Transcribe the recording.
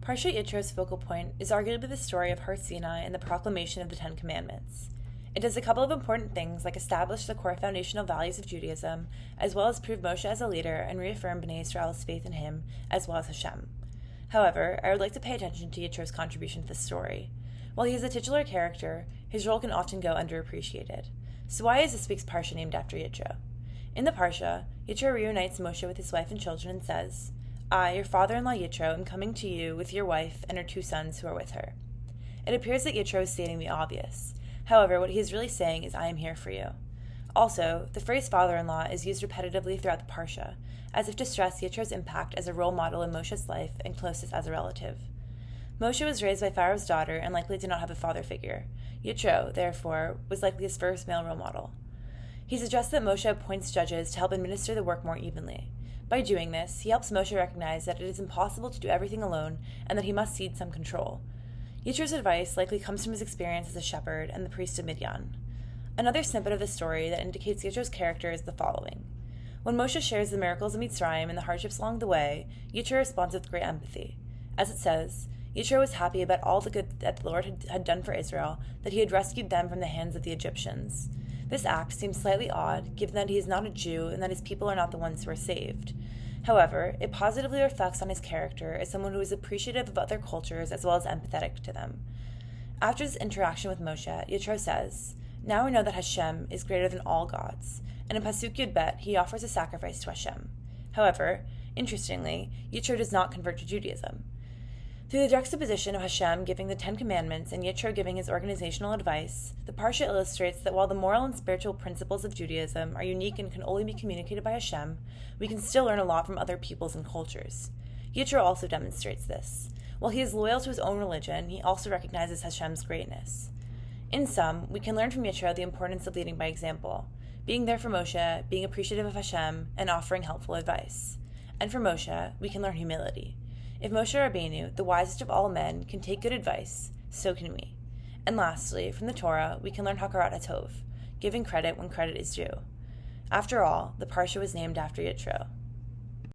Parshat Yitro's focal point is arguably the story of Har Sinai and the proclamation of the Ten Commandments. It does a couple of important things like establish the core foundational values of Judaism, as well as prove Moshe as a leader and reaffirm Bnei Israel's faith in him, as well as Hashem. However, I would like to pay attention to Yitro's contribution to the story. While he is a titular character, his role can often go underappreciated. So why is this week's Parsha named after Yitro? In the Parsha, Yitro reunites Moshe with his wife and children and says, I, your father-in-law Yitro, am coming to you with your wife and her 2 sons who are with her. It appears that Yitro is stating the obvious. However, what he is really saying is, I am here for you. Also, the phrase father-in-law is used repetitively throughout the Parsha, as if to stress Yitro's impact as a role model in Moshe's life and closest as a relative. Moshe was raised by Pharaoh's daughter and likely did not have a father figure. Yitro, therefore, was likely his first male role model. He suggests that Moshe appoints judges to help administer the work more evenly. By doing this, he helps Moshe recognize that it is impossible to do everything alone and that he must cede some control. Yitro's advice likely comes from his experience as a shepherd and the priest of Midian. Another snippet of the story that indicates Yitro's character is the following. When Moshe shares the miracles of Mitzrayim and the hardships along the way, Yitro responds with great empathy. As it says, Yitro was happy about all the good that the Lord had done for Israel, that he had rescued them from the hands of the Egyptians. This act seems slightly odd, given that he is not a Jew and that his people are not the ones who are saved. However, it positively reflects on his character as someone who is appreciative of other cultures as well as empathetic to them. After his interaction with Moshe, Yitro says, Now we know that Hashem is greater than all gods, and in Pasuk Yud Bet, he offers a sacrifice to Hashem. However, interestingly, Yitro does not convert to Judaism. Through the juxtaposition of Hashem giving the 10 Commandments and Yitro giving his organizational advice, the Parsha illustrates that while the moral and spiritual principles of Judaism are unique and can only be communicated by Hashem, we can still learn a lot from other peoples and cultures. Yitro also demonstrates this. While he is loyal to his own religion, he also recognizes Hashem's greatness. In sum, we can learn from Yitro the importance of leading by example, being there for Moshe, being appreciative of Hashem, and offering helpful advice. And for Moshe, we can learn humility. If Moshe Rabbeinu, the wisest of all men, can take good advice, so can we. And lastly, from the Torah, we can learn Hakarat HaTov, giving credit when credit is due. After all, the Parsha was named after Yitro.